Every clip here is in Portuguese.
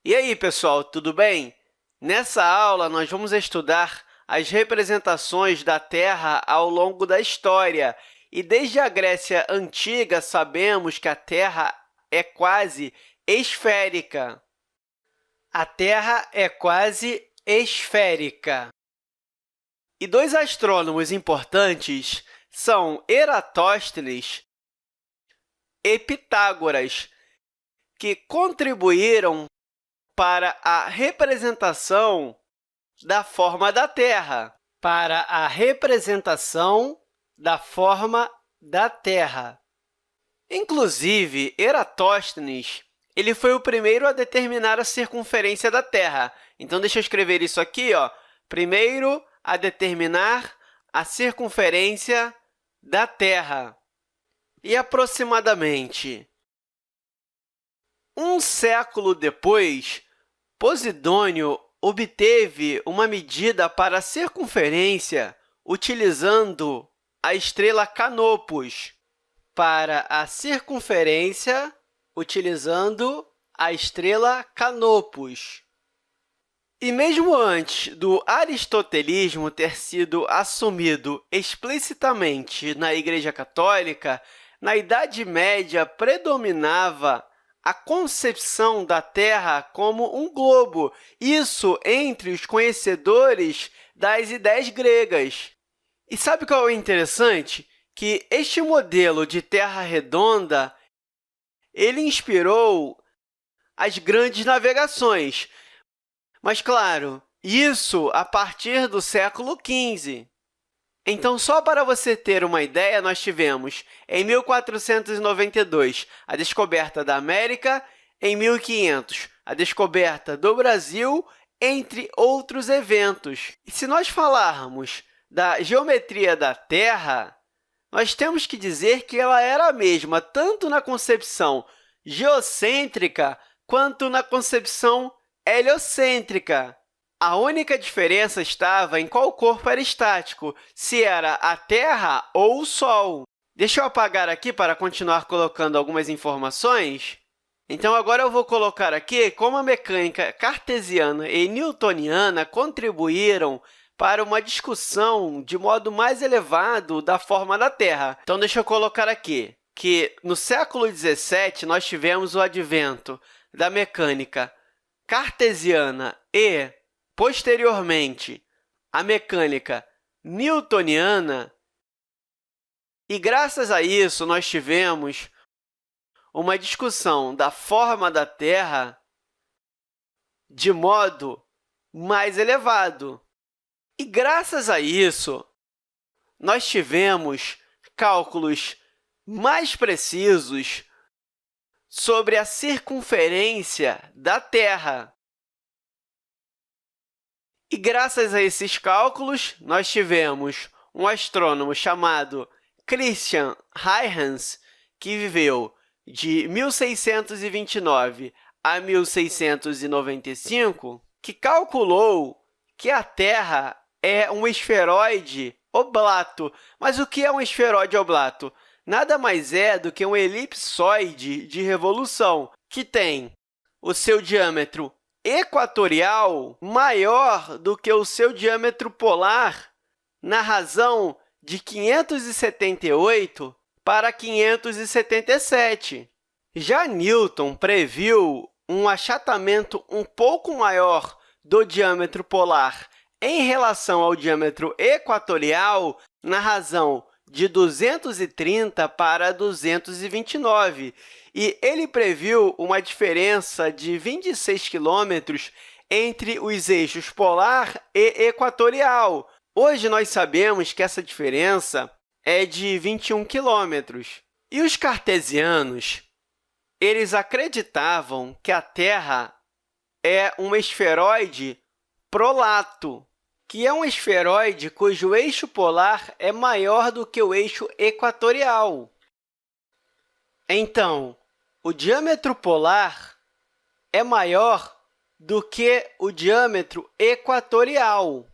E aí, pessoal, tudo bem? Nessa aula, nós vamos estudar as representações da Terra ao longo da história. E desde a Grécia Antiga, sabemos que a Terra é quase esférica. A Terra é quase esférica. E dois astrônomos importantes são Eratóstenes e Pitágoras, que contribuíram para a representação da forma da Terra. Para a representação da forma da Terra. Inclusive, Eratóstenes ele foi o primeiro a determinar a circunferência da Terra. Então, deixa eu escrever isso aqui. Primeiro a determinar a circunferência da Terra. E aproximadamente um século depois, Posidônio obteve uma medida para a circunferência utilizando a estrela Canopus. Para a circunferência, utilizando a estrela Canopus. E mesmo antes do aristotelismo ter sido assumido explicitamente na Igreja Católica, na Idade Média predominava a concepção da Terra como um globo, isso entre os conhecedores das ideias gregas. E sabe qual é o interessante? Que este modelo de Terra redonda ele inspirou as grandes navegações. Mas, claro, isso a partir do século XV. Então, só para você ter uma ideia, nós tivemos, em 1492, a descoberta da América, em 1500, a descoberta do Brasil, entre outros eventos. E se nós falarmos da geometria da Terra, nós temos que dizer que ela era a mesma tanto na concepção geocêntrica quanto na concepção heliocêntrica. A única diferença estava em qual corpo era estático, se era a Terra ou o Sol. Deixa eu apagar aqui para continuar colocando algumas informações. Então, agora eu vou colocar aqui como a mecânica cartesiana e newtoniana contribuíram para uma discussão de modo mais elevado da forma da Terra. Então, deixa eu colocar aqui que, no século XVII, nós tivemos o advento da mecânica cartesiana e, posteriormente, a mecânica newtoniana. E, graças a isso, nós tivemos uma discussão da forma da Terra de modo mais elevado. E, graças a isso, nós tivemos cálculos mais precisos sobre a circunferência da Terra. E, graças a esses cálculos, nós tivemos um astrônomo chamado Christian Huygens, que viveu de 1629 a 1695, que calculou que a Terra é um esferoide oblato. Mas o que é um esferoide oblato? Nada mais é do que um elipsoide de revolução, que tem o seu diâmetro equatorial maior do que o seu diâmetro polar, na razão de 578 para 577. Já Newton previu um achatamento um pouco maior do diâmetro polar em relação ao diâmetro equatorial, na razão de 230 para 229, e ele previu uma diferença de 26 quilômetros entre os eixos polar e equatorial. Hoje, nós sabemos que essa diferença é de 21 quilômetros. E os cartesianos eles acreditavam que a Terra é um esferoide prolato, que é um esferoide cujo eixo polar é maior do que o eixo equatorial. Então, o diâmetro polar é maior do que o diâmetro equatorial.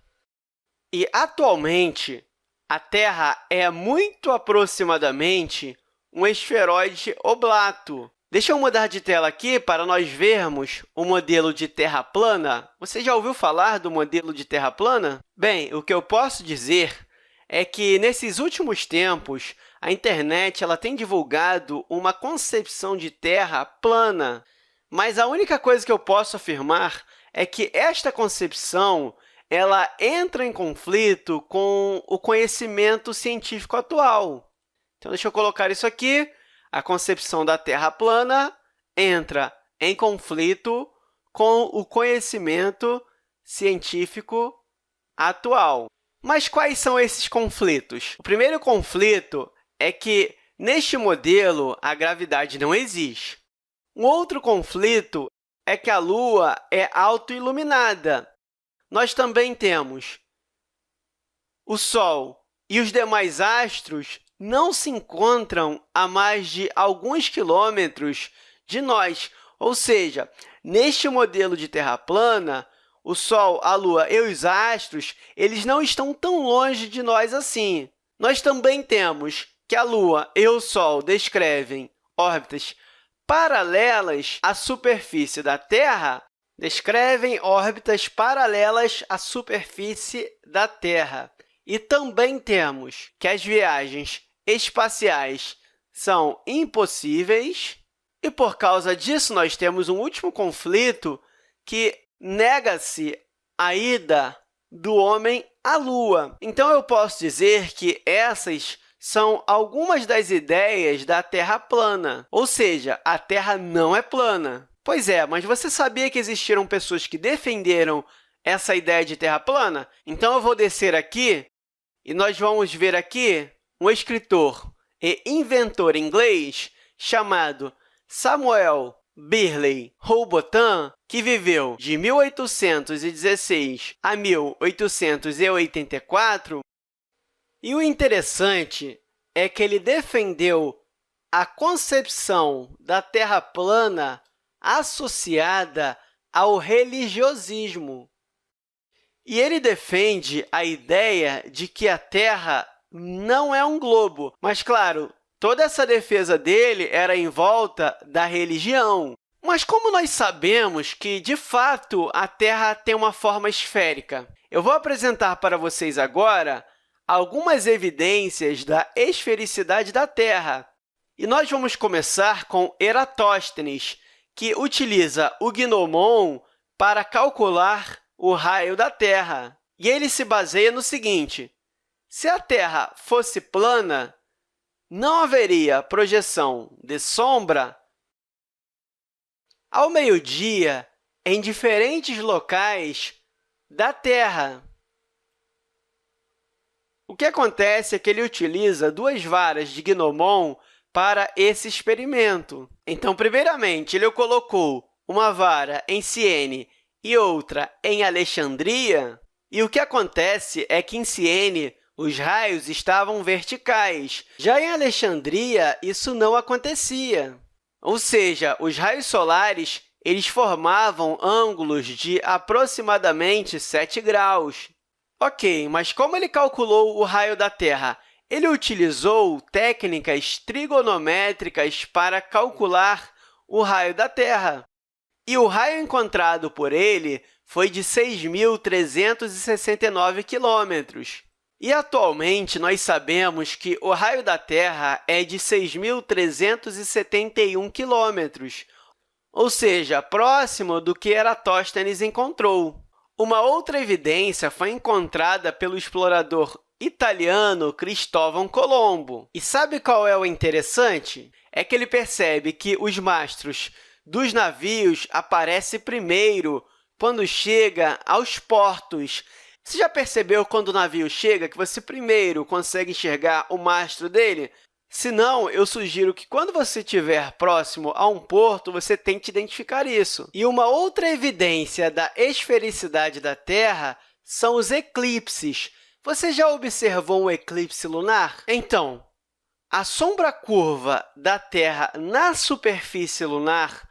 E, atualmente, a Terra é muito aproximadamente um esferoide oblato. Deixa eu mudar de tela aqui para nós vermos o modelo de Terra plana. Você já ouviu falar do modelo de Terra plana? Bem, o que eu posso dizer é que, nesses últimos tempos, a internet tem divulgado uma concepção de Terra plana, mas a única coisa que eu posso afirmar é que esta concepção entra em conflito com o conhecimento científico atual. Então, deixa eu colocar isso aqui. A concepção da Terra plana entra em conflito com o conhecimento científico atual. Mas quais são esses conflitos? O primeiro conflito é que, neste modelo, a gravidade não existe. Um outro conflito é que a Lua é autoiluminada. Nós também temos o Sol e os demais astros não se encontram a mais de alguns quilômetros de nós. Ou seja, neste modelo de Terra plana, o Sol, a Lua e os astros eles não estão tão longe de nós assim. Nós também temos que a Lua e o Sol descrevem órbitas paralelas à superfície da Terra, E também temos que as viagens espaciais são impossíveis, e, por causa disso, nós temos um último conflito que nega-se a ida do homem à Lua. Então, eu posso dizer que essas são algumas das ideias da Terra plana, ou seja, a Terra não é plana. Pois é, mas você sabia que existiram pessoas que defenderam essa ideia de Terra plana? Então, eu vou descer aqui e nós vamos ver aqui um escritor e inventor inglês chamado Samuel Birley Rowbotham, que viveu de 1816 a 1884. E o interessante é que ele defendeu a concepção da Terra plana associada ao religiosismo. E ele defende a ideia de que a Terra não é um globo. Mas, claro, toda essa defesa dele era em volta da religião. Mas como nós sabemos que, de fato, a Terra tem uma forma esférica? Eu vou apresentar para vocês agora algumas evidências da esfericidade da Terra. E nós vamos começar com Eratóstenes, que utiliza o gnomon para calcular o raio da Terra. E ele se baseia no seguinte: se a Terra fosse plana, não haveria projeção de sombra ao meio-dia em diferentes locais da Terra. O que acontece é que ele utiliza duas varas de gnomon para esse experimento. Então, primeiramente, ele colocou uma vara em Siene e outra em Alexandria, e o que acontece é que em Siene os raios estavam verticais. Já em Alexandria, isso não acontecia. Ou seja, os raios solares eles formavam ângulos de aproximadamente 7 graus. Ok, mas como ele calculou o raio da Terra? Ele utilizou técnicas trigonométricas para calcular o raio da Terra. E o raio encontrado por ele foi de 6.369 quilômetros. E, atualmente, nós sabemos que o raio da Terra é de 6.371 quilômetros, ou seja, próximo do que Eratóstenes encontrou. Uma outra evidência foi encontrada pelo explorador italiano Cristóvão Colombo. E sabe qual é o interessante? É que ele percebe que os mastros dos navios aparecem primeiro quando chega aos portos. Você já percebeu quando o navio chega que você primeiro consegue enxergar o mastro dele? Se não, eu sugiro que, quando você estiver próximo a um porto, você tente identificar isso. E uma outra evidência da esfericidade da Terra são os eclipses. Você já observou um eclipse lunar? Então, a sombra curva da Terra na superfície lunar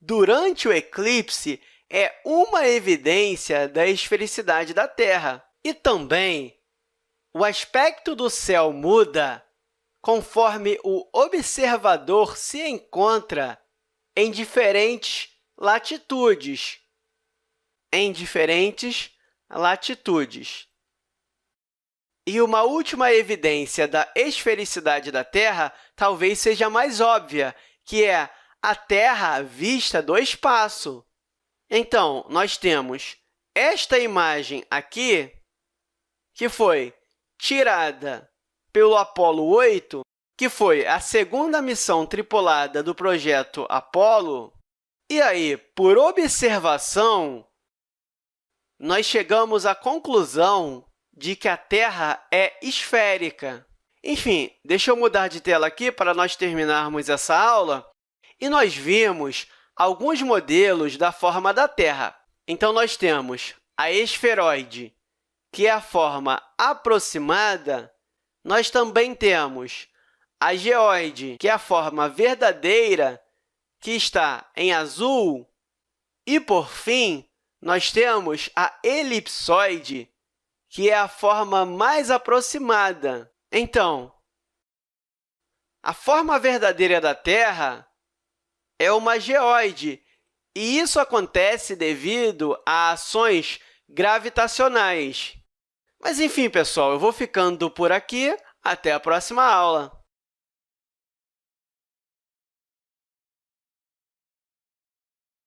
durante o eclipse é uma evidência da esfericidade da Terra. E também, o aspecto do céu muda conforme o observador se encontra em diferentes latitudes. Em diferentes latitudes. E uma última evidência da esfericidade da Terra talvez seja mais óbvia, que é a Terra vista do espaço. Então, nós temos esta imagem aqui, que foi tirada pelo Apollo 8, que foi a segunda missão tripulada do projeto Apollo. E aí, por observação, nós chegamos à conclusão de que a Terra é esférica. Enfim, deixa eu mudar de tela aqui para nós terminarmos essa aula. E nós vimos alguns modelos da forma da Terra. Então, nós temos a esferoide, que é a forma aproximada. Nós também temos a geoide, que é a forma verdadeira, que está em azul. E, por fim, nós temos a elipsoide, que é a forma mais aproximada. Então, a forma verdadeira da Terra é uma geoide, e isso acontece devido a ações gravitacionais. Mas, enfim, pessoal, eu vou ficando por aqui. Até a próxima aula!